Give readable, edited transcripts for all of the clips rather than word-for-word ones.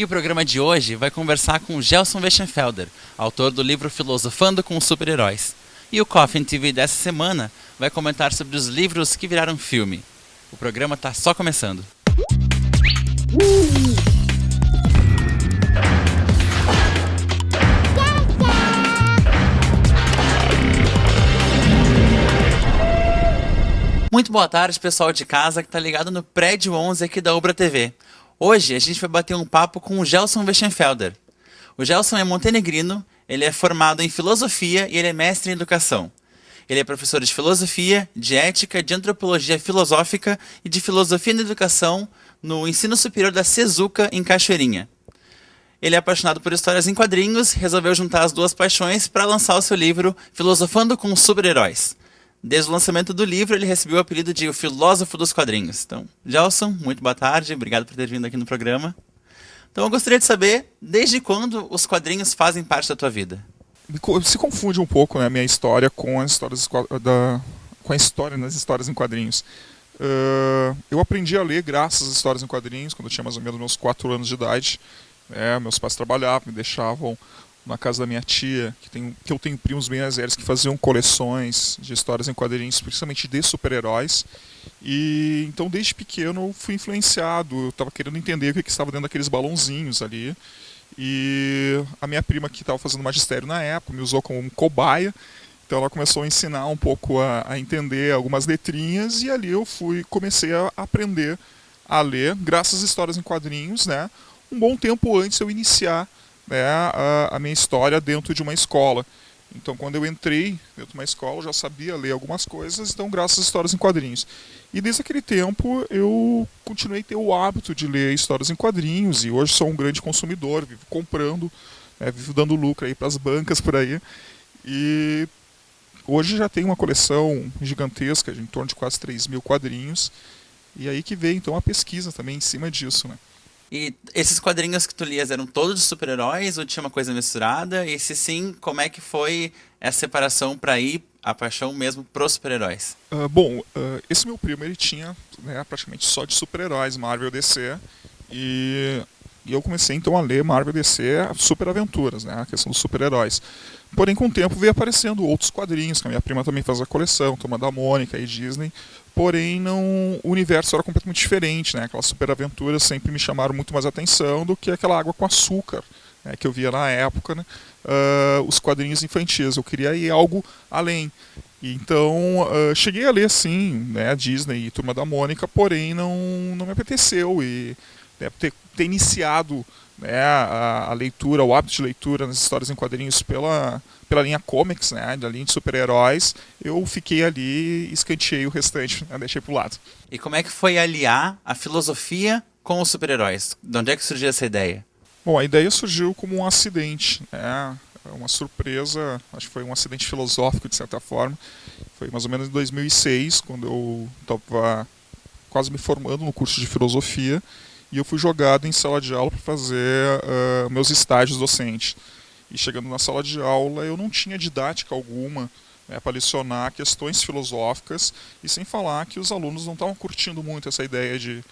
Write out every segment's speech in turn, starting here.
E o programa de hoje vai conversar com Gelson Weschenfelder, autor do livro Filosofando com os Super-Heróis. E o Coffin TV dessa semana vai comentar sobre os livros que viraram filme. O programa tá só começando. Muito boa tarde, pessoal de casa que tá ligado no Prédio 11 aqui da Ubra TV. Hoje a gente vai bater um papo com o Gelson Weschenfelder. O Gelson é montenegrino, ele é formado em filosofia e ele é mestre em educação. Ele é professor de filosofia, de ética, de antropologia filosófica e de filosofia na educação no ensino superior da Cezuca, em Cachoeirinha. Ele é apaixonado por histórias em quadrinhos e resolveu juntar as duas paixões para lançar o seu livro Filosofando com os Super-Heróis. Desde o lançamento do livro, ele recebeu o apelido de o filósofo dos quadrinhos. Então, Gelson, muito boa tarde, obrigado por ter vindo aqui no programa. Então, eu gostaria de saber, desde quando os quadrinhos fazem parte da tua vida? Se confunde um pouco, né, a minha história com as histórias com a história nas histórias em quadrinhos. Eu aprendi a ler graças às histórias em quadrinhos quando eu tinha mais ou menos meus 4 anos de idade. Meus pais trabalhavam, me deixavam na casa da minha tia, que eu tenho primos bem mais velhos que faziam coleções de histórias em quadrinhos, principalmente de super-heróis. E então desde pequeno eu fui influenciado, eu estava querendo entender o que estava dentro daqueles balãozinhos ali. E a minha prima, que estava fazendo magistério na época, me usou como um cobaia. Então ela começou a ensinar um pouco a entender algumas letrinhas, e ali eu comecei a aprender a ler graças às histórias em quadrinhos, né? Um bom tempo antes de eu iniciar, né, a minha história dentro de uma escola. Então, quando eu entrei dentro de uma escola, eu já sabia ler algumas coisas, então graças às histórias em quadrinhos. E desde aquele tempo eu continuei a ter o hábito de ler histórias em quadrinhos, e hoje sou um grande consumidor, vivo comprando, né, vivo dando lucro aí para as bancas por aí. E hoje já tenho uma coleção gigantesca, de em torno de quase 3.000 quadrinhos, e aí que veio então a pesquisa também em cima disso, né? E esses quadrinhos que tu lias eram todos de super-heróis ou tinha uma coisa misturada? E se sim, como é que foi essa separação para ir a paixão mesmo pros super-heróis? Esse meu primo, ele tinha, né, praticamente só de super-heróis, Marvel, DC, e eu comecei então a ler Marvel, DC, Super Aventuras, né, a questão dos super-heróis. Porém, com o tempo veio aparecendo outros quadrinhos, que a minha prima também faz a coleção, Turma da Mônica e Disney. Porém, o universo era completamente diferente, né? Aquelas superaventuras sempre me chamaram muito mais atenção do que aquela água com açúcar, né, que eu via na época, né? Os quadrinhos infantis. Eu queria ir algo além. Então, cheguei a ler, sim, né, a Disney e Turma da Mônica, porém não me apeteceu. E né, ter iniciado, né, a leitura, o hábito de leitura nas histórias em quadrinhos pela linha comics, né, da linha de super-heróis, eu fiquei ali e escanteei o restante, né, deixei pro lado. E como é que foi aliar a filosofia com os super-heróis? De onde é que surgiu essa ideia? Bom, a ideia surgiu como um acidente, né, uma surpresa, acho que foi um acidente filosófico de certa forma. Foi mais ou menos em 2006, quando eu estava quase me formando no curso de filosofia, e eu fui jogado em sala de aula para fazer meus estágios docentes. E chegando na sala de aula, eu não tinha didática alguma, né, para lecionar questões filosóficas, e sem falar que os alunos não estavam curtindo muito essa ideia de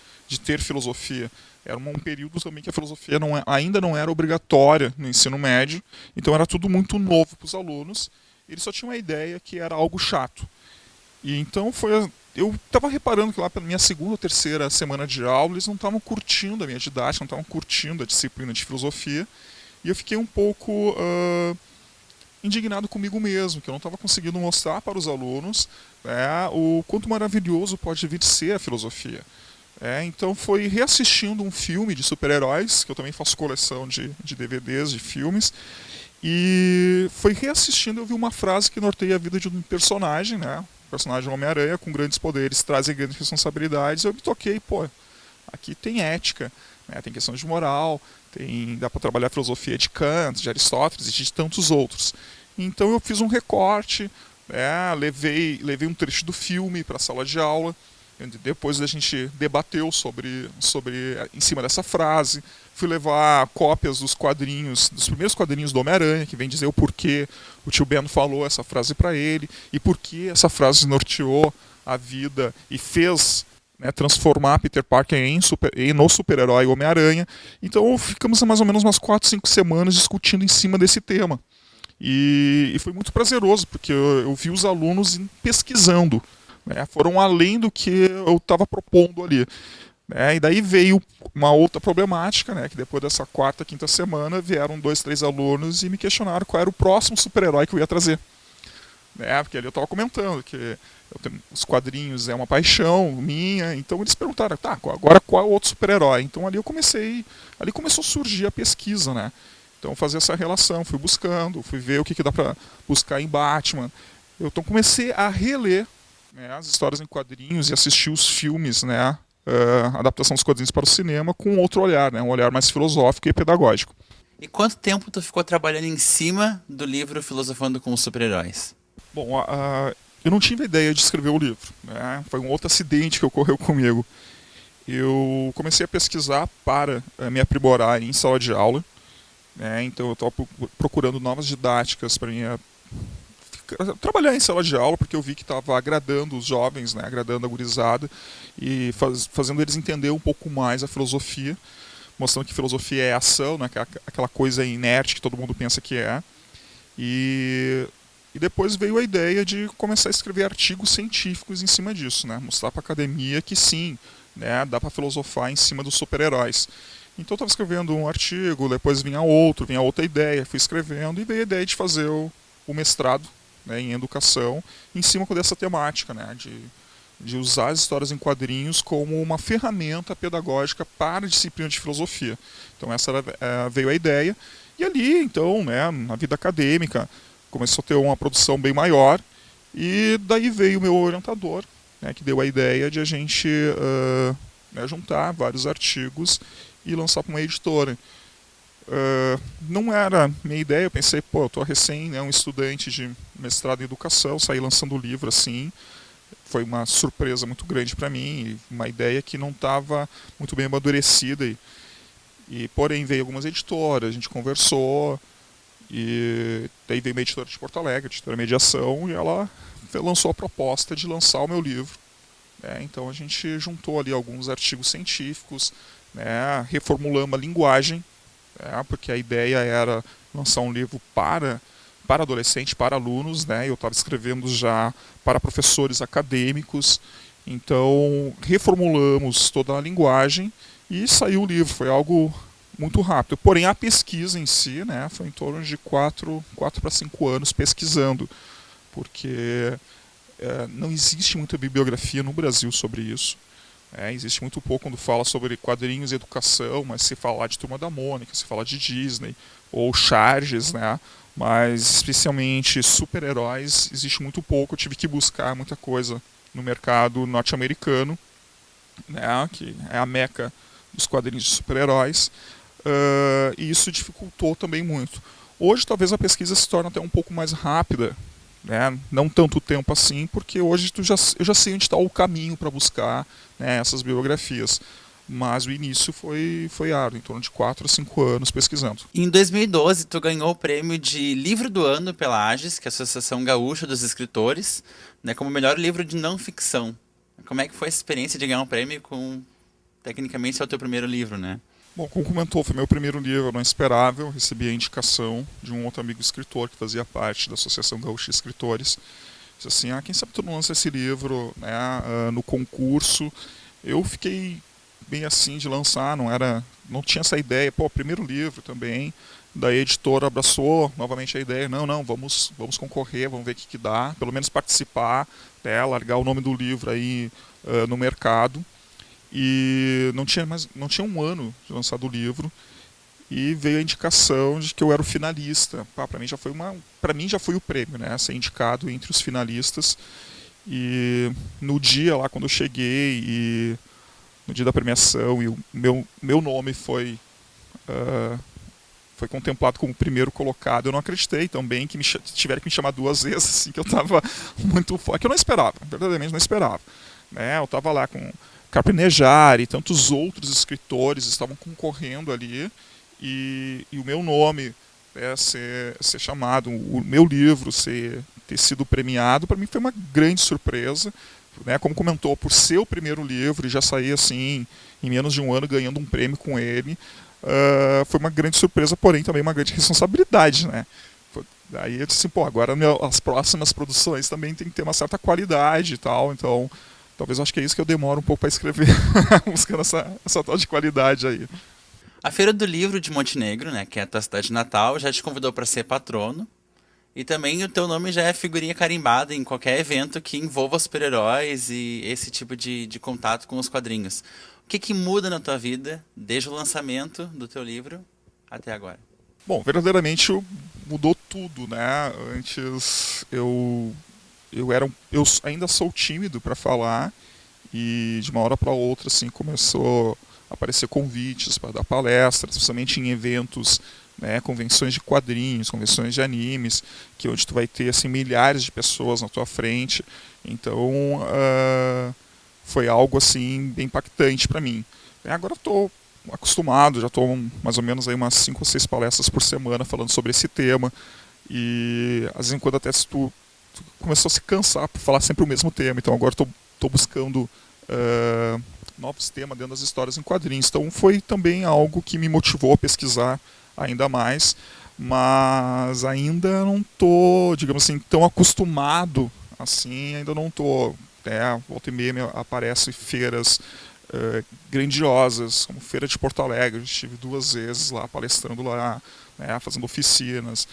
ter filosofia. Era um período também que a filosofia ainda não era obrigatória no ensino médio, então era tudo muito novo para os alunos, e eles só tinham a ideia que era algo chato. E então eu estava reparando que lá pela minha segunda ou terceira semana de aula, eles não estavam curtindo a minha didática, não estavam curtindo a disciplina de filosofia, e eu fiquei um pouco indignado comigo mesmo, que eu não estava conseguindo mostrar para os alunos, né, o quanto maravilhoso pode vir de ser a filosofia. Então foi reassistindo um filme de super-heróis, que eu também faço coleção de DVDs, de filmes, e foi reassistindo, eu vi uma frase que norteia a vida de um personagem, né, o personagem Homem-Aranha, com grandes poderes, trazem grandes responsabilidades, eu me toquei, aqui tem ética, né, tem questão de moral, dá para trabalhar a filosofia de Kant, de Aristóteles e de tantos outros. Então eu fiz um recorte, né, levei um trecho do filme para a sala de aula, depois a gente debateu sobre em cima dessa frase, fui levar cópias dos quadrinhos, dos primeiros quadrinhos do Homem-Aranha, que vem dizer o porquê o tio Ben falou essa frase para ele, e por que essa frase norteou a vida e fez né, transformar Peter Parker no super-herói Homem-Aranha. Então ficamos mais ou menos umas 4, 5 semanas discutindo em cima desse tema. E foi muito prazeroso, porque eu vi os alunos pesquisando, né, foram além do que eu estava propondo ali. E daí veio uma outra problemática, né, que depois dessa quarta, quinta semana, vieram 2, 3 alunos e me questionaram qual era o próximo super-herói que eu ia trazer. Porque ali eu estava comentando que os quadrinhos é uma paixão minha, então eles perguntaram, tá, agora qual é o outro super-herói? Então ali começou a surgir a pesquisa, né? Então fazer essa relação, fui buscando, fui ver o que dá para buscar em Batman. Então comecei a reler, né, as histórias em quadrinhos e assistir os filmes, né, a adaptação dos quadrinhos para o cinema com outro olhar, né, um olhar mais filosófico e pedagógico. E quanto tempo tu ficou trabalhando em cima do livro Filosofando com os Super-Heróis? Bom, eu não tive ideia de escrever o livro, né? Foi um outro acidente que ocorreu comigo. Eu comecei a pesquisar para me aprimorar em sala de aula, né? Então eu estava procurando novas didáticas para trabalhar em sala de aula, porque eu vi que estava agradando os jovens, né? Agradando a gurizada e fazendo eles entender um pouco mais a filosofia, mostrando que filosofia é ação, né? Aquela coisa inerte que todo mundo pensa que é. E depois veio a ideia de começar a escrever artigos científicos em cima disso, né? Mostrar para a academia que sim, né? Dá para filosofar em cima dos super-heróis. Então eu estava escrevendo um artigo, depois vinha outra ideia, fui escrevendo e veio a ideia de fazer o mestrado, né, em educação em cima dessa temática, né? De usar as histórias em quadrinhos como uma ferramenta pedagógica para a disciplina de filosofia. Então essa veio a ideia. E ali, então, né, na vida acadêmica, começou a ter uma produção bem maior, e daí veio o meu orientador, né, que deu a ideia de a gente né, juntar vários artigos e lançar para uma editora. Não era minha ideia, eu pensei, pô, eu estou recém, né, um estudante de mestrado em educação, saí lançando o livro assim, foi uma surpresa muito grande para mim, uma ideia que não estava muito bem amadurecida, e porém veio algumas editoras, a gente conversou, e daí veio uma editora de Porto Alegre, a editora Mediação, e ela lançou a proposta de lançar o meu livro. Então a gente juntou ali alguns artigos científicos, né, reformulamos a linguagem, porque a ideia era lançar um livro para adolescentes, para alunos, né, eu estava escrevendo já para professores acadêmicos, então reformulamos toda a linguagem e saiu o livro, foi algo muito rápido. Porém, a pesquisa em si, né, foi em torno de 4 para 5 anos pesquisando, porque não existe muita bibliografia no Brasil sobre isso. Existe muito pouco quando fala sobre quadrinhos e educação, mas se falar de Turma da Mônica, se falar de Disney, ou Charges, né, mas especialmente super-heróis, existe muito pouco. Eu tive que buscar muita coisa no mercado norte-americano, né, que é a meca dos quadrinhos de super-heróis. E isso dificultou também muito. Hoje talvez a pesquisa se torne até um pouco mais rápida, né? Não tanto tempo assim, porque hoje eu já sei onde está o caminho para buscar, né, essas biografias. Mas o início foi árduo, em torno de 4 a 5 anos pesquisando. Em 2012, tu ganhou o prêmio de Livro do Ano pela AGES, que é a Associação Gaúcha dos Escritores, né, como melhor livro de não ficção. Como é que foi a experiência de ganhar um prêmio com, tecnicamente, é o teu primeiro livro, né? Bom, como comentou, foi meu primeiro livro, eu não esperava, eu recebi a indicação de um outro amigo escritor que fazia parte da Associação Gaúcha de Escritores. Disse assim, quem sabe tu não lança esse livro, né, no concurso. Eu fiquei bem assim de lançar, não tinha essa ideia, primeiro livro também. Daí a editora abraçou novamente a ideia, não, vamos concorrer, vamos ver o que dá, pelo menos participar, né, largar o nome do livro aí no mercado. E não tinha um ano de lançado o livro, e veio a indicação de que eu era o finalista. Para mim já foi o prêmio, né, ser indicado entre os finalistas. E no dia lá, quando eu cheguei, e no dia da premiação, e o meu nome foi contemplado como o primeiro colocado, eu não acreditei também que tiveram que me chamar 2 vezes, assim, que eu estava muito forte, que eu não esperava, verdadeiramente não esperava. Eu estava lá com Carpinejar e tantos outros escritores estavam concorrendo ali, e o meu nome ser chamado, o meu livro ter sido premiado, para mim foi uma grande surpresa, né, como comentou, por ser o primeiro livro e já sair assim em menos de um ano ganhando um prêmio com ele, foi uma grande surpresa, porém também uma grande responsabilidade, né? Daí eu disse assim, pô, agora as próximas produções também tem que ter uma certa qualidade e tal, então talvez eu acho que é isso que eu demoro um pouco para escrever, buscando essa tal de qualidade aí. A Feira do Livro de Montenegro, né, que é a tua cidade natal, já te convidou para ser patrono. E também o teu nome já é figurinha carimbada em qualquer evento que envolva super-heróis e esse tipo de contato com os quadrinhos. O que muda na tua vida desde o lançamento do teu livro até agora? Bom, verdadeiramente mudou tudo, né? Antes eu ainda sou tímido para falar e de uma hora para outra assim começou a aparecer convites para dar palestras, principalmente em eventos, né, convenções de quadrinhos, convenções de animes, que onde tu vai ter assim milhares de pessoas na tua frente. Então, foi algo assim bem impactante para mim. Agora estou acostumado, já estou mais ou menos aí umas 5 ou 6 palestras por semana falando sobre esse tema. E às vezes quando até se tu começou a se cansar por falar sempre o mesmo tema, então agora estou buscando novos temas dentro das histórias em quadrinhos. Então foi também algo que me motivou a pesquisar ainda mais, mas ainda não estou, digamos assim, tão acostumado assim, ainda não estou. Volta e meia aparecem feiras grandiosas, como Feira de Porto Alegre, eu estive 2 vezes lá palestrando lá, né, fazendo oficinas,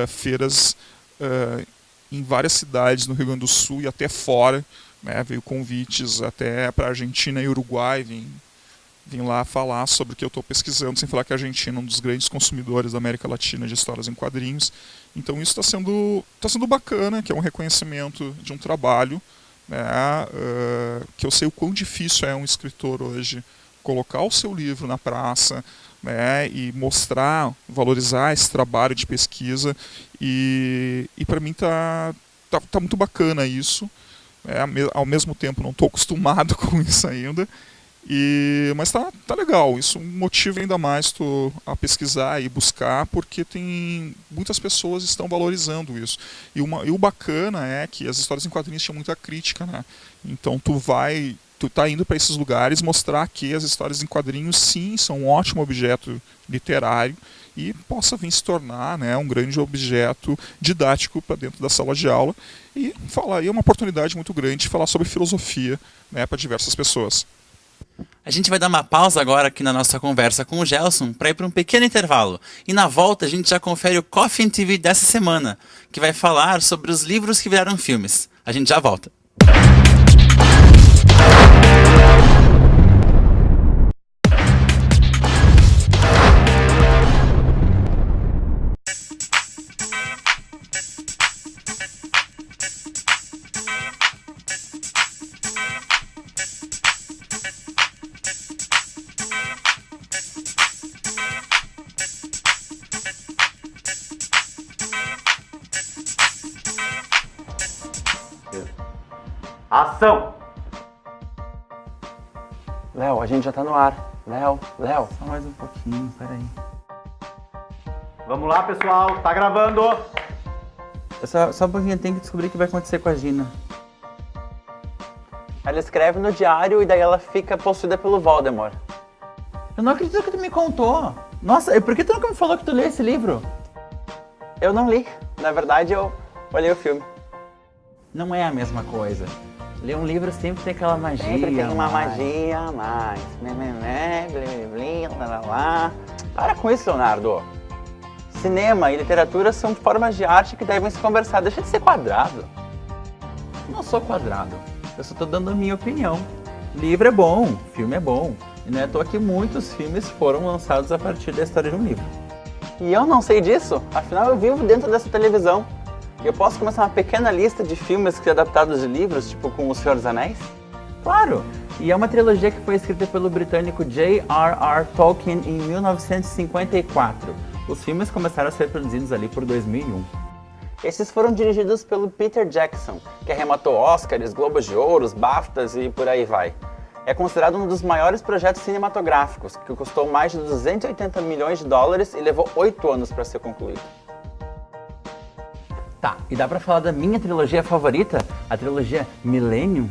feiras em várias cidades no Rio Grande do Sul e até fora, né, veio convites até para Argentina e Uruguai, vim lá falar sobre o que eu estou pesquisando, sem falar que a Argentina é um dos grandes consumidores da América Latina de histórias em quadrinhos. Então isso está sendo bacana, que é um reconhecimento de um trabalho, né, que eu sei o quão difícil é um escritor hoje colocar o seu livro na praça, né, e mostrar, valorizar esse trabalho de pesquisa. E para mim tá muito bacana isso. Ao mesmo tempo não estou acostumado com isso ainda. Mas tá legal, isso motiva ainda mais tu a pesquisar e buscar, porque tem muitas pessoas estão valorizando isso. E o bacana é que as histórias em quadrinhos tinham muita crítica, né? Então tu tá indo para esses lugares mostrar que as histórias em quadrinhos sim são um ótimo objeto literário e possa vir se tornar, né, um grande objeto didático para dentro da sala de aula e é uma oportunidade muito grande de falar sobre filosofia, né, para diversas pessoas. A gente vai dar uma pausa agora aqui na nossa conversa com o Gelson para ir para um pequeno intervalo. E na volta a gente já confere o Coffee TV dessa semana, que vai falar sobre os livros que viraram filmes. A gente já volta. Ação! Léo, a gente já tá no ar. Léo. Só mais um pouquinho, peraí. Vamos lá, pessoal, tá gravando! Só um pouquinho, tem que descobrir o que vai acontecer com a Gina. Ela escreve no diário e daí ela fica possuída pelo Voldemort. Eu não acredito que tu me contou. Nossa, por que tu nunca me falou que tu leu esse livro? Eu não li. Na verdade, eu olhei o filme. Não é a mesma coisa. Ler um livro sempre tem aquela magia. Sempre tem uma magia a mais. Lá. Para com isso, Leonardo. Cinema e literatura são formas de arte que devem se conversar. Deixa de ser quadrado. Não sou quadrado. Eu só tô dando a minha opinião. Livro é bom, filme é bom. E não é à toa que muitos filmes foram lançados a partir da história de um livro. E eu não sei disso. Afinal, eu vivo dentro dessa televisão. Eu posso começar uma pequena lista de filmes que adaptados de livros, tipo com O Senhor dos Anéis? Claro! E é uma trilogia que foi escrita pelo britânico J.R.R. Tolkien em 1954. Os filmes começaram a ser produzidos ali por 2001. Esses foram dirigidos pelo Peter Jackson, que arrematou Oscars, Globos de Ouro, BAFTAs e por aí vai. É considerado um dos maiores projetos cinematográficos, que custou mais de 280 milhões de dólares e levou 8 anos para ser concluído. Tá, e dá pra falar da minha trilogia favorita? A trilogia Millennium?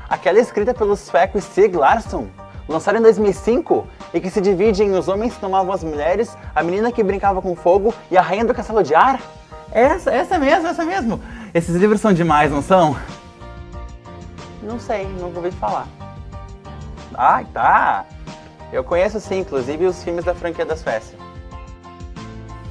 Aquela escrita pelo sueco Stieg Larsson, lançada em 2005, e que se divide em Os Homens que Amavam as Mulheres, A Menina que Brincava com Fogo e A Rainha do Castelo de Ar? Essa mesmo! Esses livros são demais, não são? Não sei, nunca ouvi falar. Ah, tá! Eu conheço sim, inclusive os filmes da franquia da Suécia.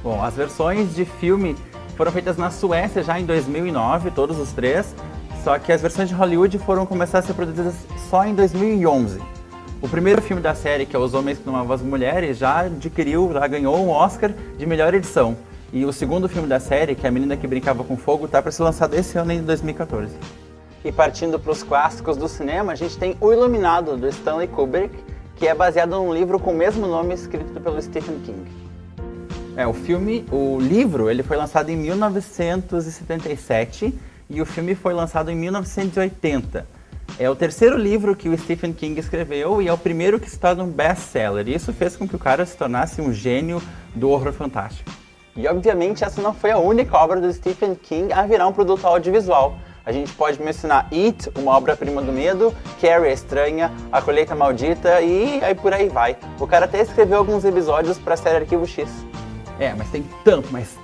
Bom, as versões de filme foram feitas na Suécia já em 2009, todos os três, só que as versões de Hollywood foram começar a ser produzidas só em 2011. O primeiro filme da série, que é Os Homens que Amavam as Mulheres, já ganhou um Oscar de melhor edição. E o segundo filme da série, que é A Menina que Brincava com Fogo, está para ser lançado esse ano, em 2014. E partindo para os clássicos do cinema, a gente tem O Iluminado, do Stanley Kubrick, que é baseado num livro com o mesmo nome escrito pelo Stephen King. O livro, ele foi lançado em 1977 e o filme foi lançado em 1980. É o terceiro livro que o Stephen King escreveu e é o primeiro que se torna um best-seller. Isso fez com que o cara se tornasse um gênio do horror fantástico. E obviamente essa não foi a única obra do Stephen King a virar um produto audiovisual. A gente pode mencionar It, uma obra-prima do medo, Carrie a Estranha, A Colheita Maldita e aí por aí vai. O cara até escreveu alguns episódios para a série Arquivo X. Mas tem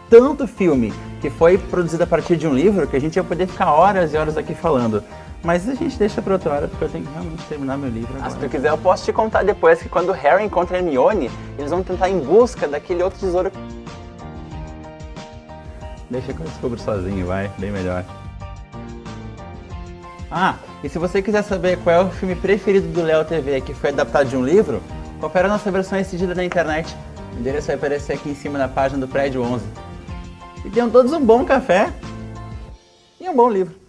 tanto filme que foi produzido a partir de um livro que a gente ia poder ficar horas e horas aqui falando. Mas a gente deixa para outra hora, porque eu tenho que realmente terminar meu livro agora. Se tu quiser, eu posso te contar depois que quando o Harry encontra a Hermione, eles vão tentar em busca daquele outro tesouro. Deixa que eu descubro sozinho, vai, bem melhor. E se você quiser saber qual é o filme preferido do Léo TV que foi adaptado de um livro, confere a nossa versão estendida na internet. O endereço vai aparecer aqui em cima na página do Prédio 11. E tenham todos um bom café e um bom livro.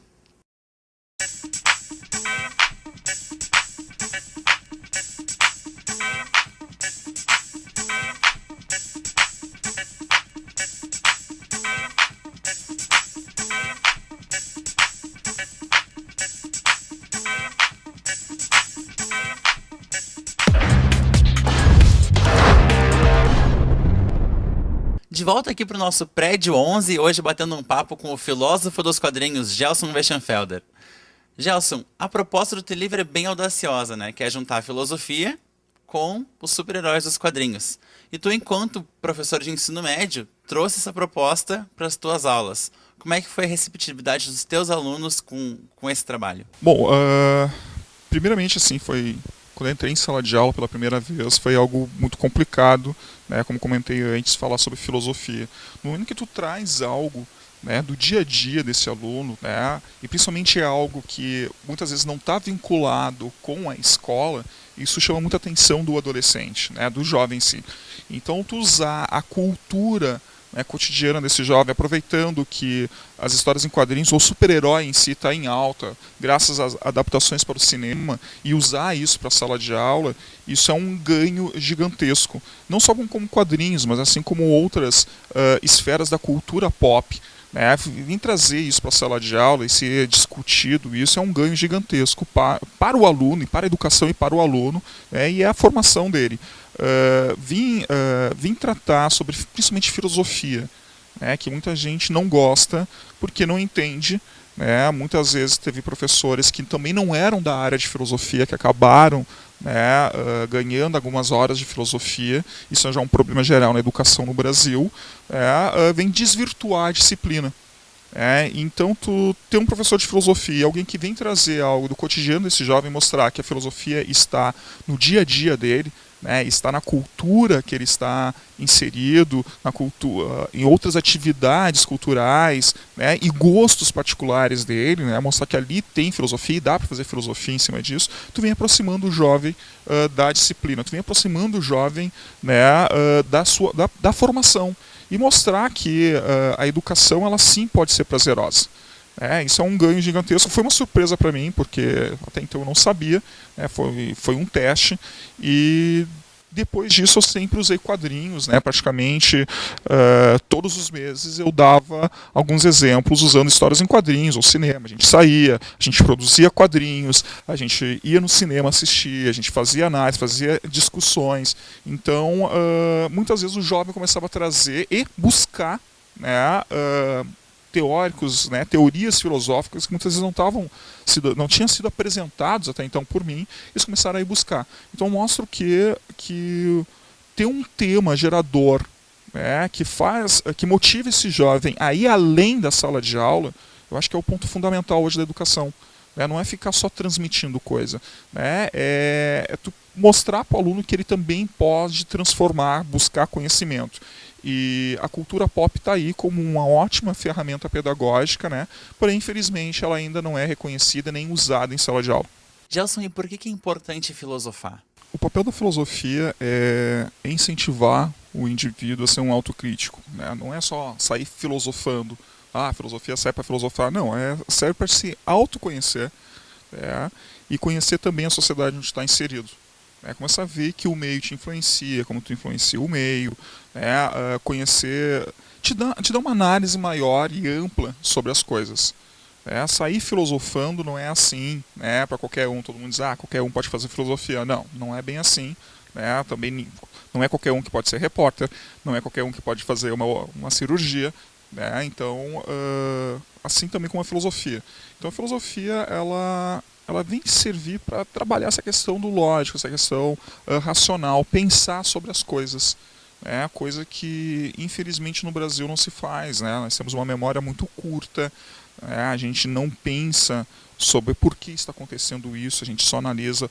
De volta aqui para o nosso Prédio 11, hoje batendo um papo com o filósofo dos quadrinhos, Gelson Westenfelder. Gelson, a proposta do teu livro é bem audaciosa, né? Que é juntar a filosofia com os super-heróis dos quadrinhos. E tu, enquanto professor de ensino médio, trouxe essa proposta para as tuas aulas. Como é que foi a receptividade dos teus alunos com esse trabalho? Bom, primeiramente, assim, quando eu entrei em sala de aula pela primeira vez, foi algo muito complicado, né, como comentei antes, falar sobre filosofia. No momento que tu traz algo, né, do dia a dia desse aluno, né, e principalmente é algo que muitas vezes não está vinculado com a escola, isso chama muita atenção do adolescente, né, do jovem em si. Então, tu usar a cultura, né, cotidiana desse jovem, aproveitando que as histórias em quadrinhos, ou o super-herói em si está em alta, graças às adaptações para o cinema, e usar isso para a sala de aula, isso é um ganho gigantesco. Não só como quadrinhos, mas assim como outras esferas da cultura pop. Né? Vim trazer isso para a sala de aula e ser discutido, isso é um ganho gigantesco para o aluno, e para a educação e para o aluno, né? E é a formação dele. Vim tratar sobre principalmente filosofia, né, que muita gente não gosta porque não entende, né. Muitas vezes teve professores que também não eram da área de filosofia que acabaram, né, ganhando algumas horas de filosofia. Isso já é um problema geral na educação no Brasil, vem desvirtuar a disciplina. Então, tu ter um professor de filosofia, alguém que vem trazer algo do cotidiano desse jovem, mostrar que a filosofia está no dia a dia dele, né, está na cultura que ele está inserido, na cultura, em outras atividades culturais, né, e gostos particulares dele, né, mostrar que ali tem filosofia e dá para fazer filosofia em cima disso. Tu vem aproximando o jovem da disciplina, tu vem aproximando o jovem, né, da formação, e mostrar que a educação ela sim pode ser prazerosa. Isso é um ganho gigantesco. Foi uma surpresa para mim, porque até então eu não sabia, né, foi um teste, e depois disso eu sempre usei quadrinhos, né, praticamente todos os meses eu dava alguns exemplos usando histórias em quadrinhos ou cinema. A gente saía, a gente produzia quadrinhos, a gente ia no cinema assistir, a gente fazia análise, fazia discussões. Então, muitas vezes o jovem começava a trazer e buscar, né, teóricos, né, teorias filosóficas que muitas vezes não tinham sido apresentados até então por mim, eles começaram a ir buscar. Então mostro que ter um tema gerador, né, que motive esse jovem a ir além da sala de aula, eu acho que é o ponto fundamental hoje da educação. Né? Não é ficar só transmitindo coisa. Né? É tu mostrar para o aluno que ele também pode transformar, buscar conhecimento. E a cultura pop está aí como uma ótima ferramenta pedagógica, né? Porém, infelizmente, ela ainda não é reconhecida nem usada em sala de aula. Gelson, e por que é importante filosofar? O papel da filosofia é incentivar o indivíduo a ser um autocrítico. Né? Não é só sair filosofando. A filosofia serve para filosofar. Não, serve para se autoconhecer, e conhecer também a sociedade onde está inserido. Começar a ver que o meio te influencia, como tu influencia o meio, conhecer, te dá uma análise maior e ampla sobre as coisas. Sair filosofando não é assim, para qualquer um. Todo mundo diz, qualquer um pode fazer filosofia. Não, não é bem assim. Também não é qualquer um que pode ser repórter, não é qualquer um que pode fazer uma cirurgia. Então, assim também como a filosofia. Então a filosofia, ela vem servir para trabalhar essa questão do lógico, essa questão racional, pensar sobre as coisas. Coisa que, infelizmente, no Brasil não se faz. Nós temos uma memória muito curta, a gente não pensa sobre por que está acontecendo isso, a gente só analisa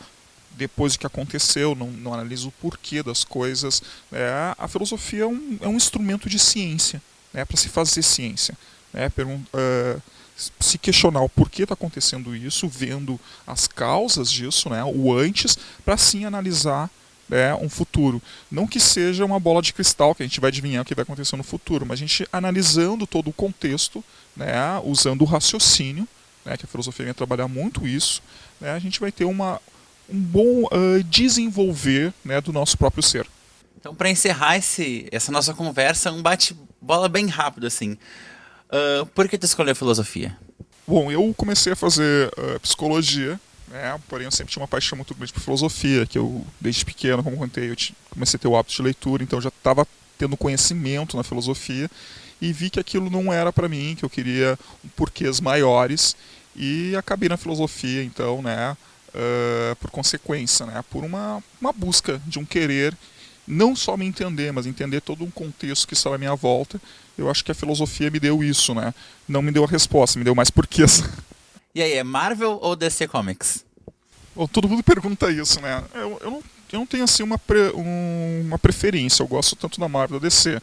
depois do que aconteceu, não analisa o porquê das coisas. A filosofia é um instrumento de ciência, para se fazer ciência. Se questionar o porquê está acontecendo isso, vendo as causas disso, o antes, para sim analisar um futuro. Não que seja uma bola de cristal que a gente vai adivinhar o que vai acontecer no futuro, mas a gente analisando todo o contexto, usando o raciocínio, que a filosofia vem trabalhar muito isso, a gente vai ter um bom desenvolver do nosso próprio ser. Então, para encerrar essa nossa conversa, um bate-bola bem rápido, assim. Por que tu escolheu filosofia? Bom, eu comecei a fazer psicologia, porém eu sempre tinha uma paixão muito grande por filosofia, que eu, desde pequeno, como contei, eu comecei a ter o hábito de leitura, então eu já estava tendo conhecimento na filosofia, e vi que aquilo não era para mim, que eu queria porquês maiores, e acabei na filosofia, então, por consequência, por uma busca de um querer, não só me entender, mas entender todo um contexto que está à minha volta. Eu acho que a filosofia me deu isso, Não me deu a resposta, me deu mais porquês. E aí, é Marvel ou DC Comics? Bom, todo mundo pergunta isso, Eu não tenho assim uma preferência, eu gosto tanto da Marvel da DC.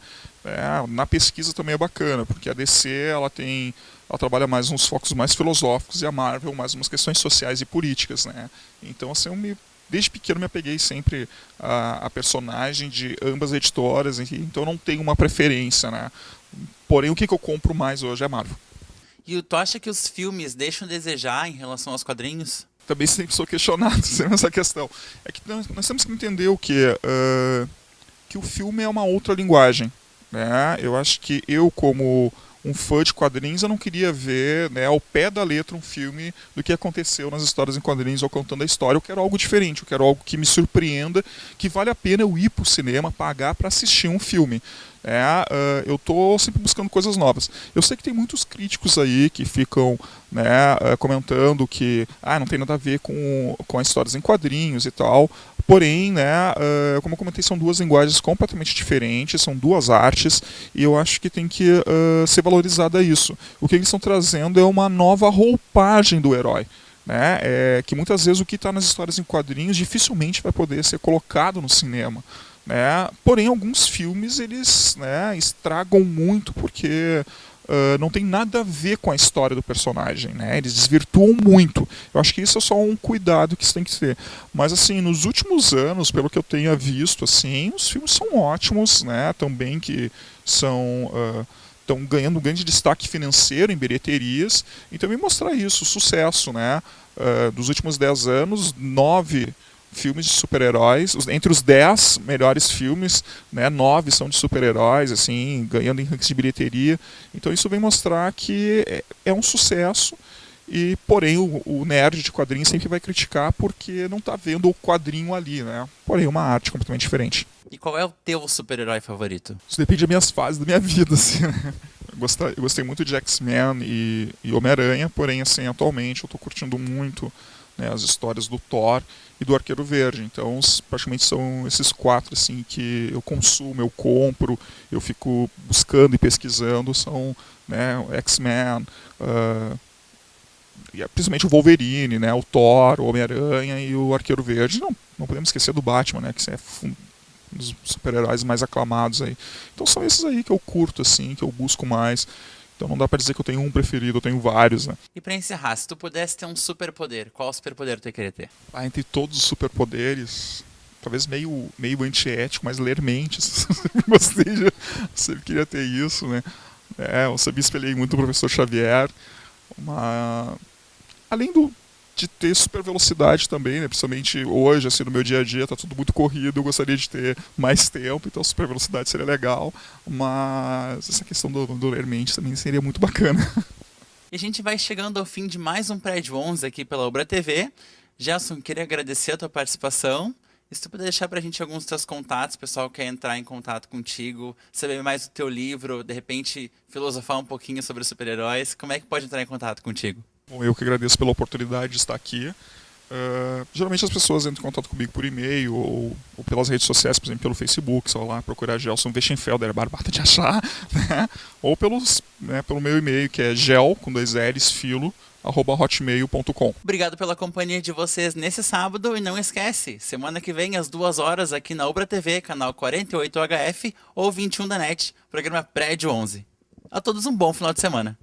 Na pesquisa também é bacana, porque a DC ela trabalha mais uns focos mais filosóficos e a Marvel mais umas questões sociais e políticas, Então assim, desde pequeno me apeguei sempre a personagem de ambas as editoras, então eu não tenho uma preferência, Porém, o que eu compro mais hoje é Marvel. E tu acha que os filmes deixam a desejar em relação aos quadrinhos? Também sempre sou questionado sobre essa questão. É que nós temos que entender que o filme é uma outra linguagem. Eu acho que eu, como um fã de quadrinhos, eu não queria ver ao pé da letra um filme do que aconteceu nas histórias em quadrinhos ou contando a história. Eu quero algo diferente, eu quero algo que me surpreenda, que vale a pena eu ir para o cinema, pagar para assistir um filme. Eu estou sempre buscando coisas novas. Eu sei que tem muitos críticos aí que ficam comentando que não tem nada a ver com as histórias em quadrinhos e tal. Porém, como eu comentei, são duas linguagens completamente diferentes, são duas artes, e eu acho que tem que ser valorizada isso. O que eles estão trazendo é uma nova roupagem do herói. Que muitas vezes o que está nas histórias em quadrinhos dificilmente vai poder ser colocado no cinema. Porém, alguns filmes eles estragam muito porque não tem nada a ver com a história do personagem, Eles desvirtuam muito. Eu acho que isso é só um cuidado que você tem que ter. Mas assim, nos últimos anos, pelo que eu tenha visto, assim, os filmes são ótimos, Também que estão ganhando um grande destaque financeiro em bilheterias. Então me mostrar isso, o sucesso, dos últimos 10 anos, 9 filmes de super-heróis, entre os 10 melhores filmes, 9 são de super-heróis, assim, ganhando em rankings de bilheteria. Então isso vem mostrar que é um sucesso, e porém o nerd de quadrinhos sempre vai criticar porque não está vendo o quadrinho ali, Porém uma arte completamente diferente. E qual é o teu super-herói favorito? Isso depende das minhas fases da minha vida, assim, Eu eu gostei muito de X-Men e Homem-Aranha, porém, assim, atualmente eu estou curtindo muito, né, as histórias do Thor e do Arqueiro Verde. Então, praticamente são esses 4 assim que eu consumo, eu compro, eu fico buscando e pesquisando. São, né, o X-Men, e principalmente o Wolverine, né, o Thor, o Homem-Aranha e o Arqueiro Verde. Não podemos esquecer do Batman, né, que é um dos super-heróis mais aclamados aí. Então são esses aí que eu curto, assim, que eu busco mais. Então não dá pra dizer que eu tenho um preferido, eu tenho vários, né. E pra encerrar, se tu pudesse ter um superpoder, qual superpoder tu ia querer ter? Entre todos os superpoderes, talvez meio antiético, mas ler mentes. Sempre queria ter isso, né. Eu sempre espelhei muito o professor Xavier. Além de ter super velocidade também, né? Principalmente hoje, assim, no meu dia a dia, tá tudo muito corrido, eu gostaria de ter mais tempo, então super velocidade seria legal, mas essa questão do ler mente também seria muito bacana. E a gente vai chegando ao fim de mais um Prédio 11 aqui pela Ubra TV. Gelson, queria agradecer a tua participação. E se tu puder deixar pra gente alguns dos teus contatos, o pessoal quer entrar em contato contigo, saber mais do teu livro, de repente filosofar um pouquinho sobre super-heróis, como é que pode entrar em contato contigo? Bom, eu que agradeço pela oportunidade de estar aqui. Geralmente as pessoas entram em contato comigo por e-mail ou pelas redes sociais, por exemplo, pelo Facebook, só lá procurar Gelson Weschenfelder, é barbata de achar, né? Ou pelo meu e-mail, que é gel@hotmail.com. Obrigado pela companhia de vocês nesse sábado e não esquece, semana que vem às 2 horas aqui na Ubra TV, canal 48 HF ou 21 da NET, programa Prédio 11. A todos um bom final de semana.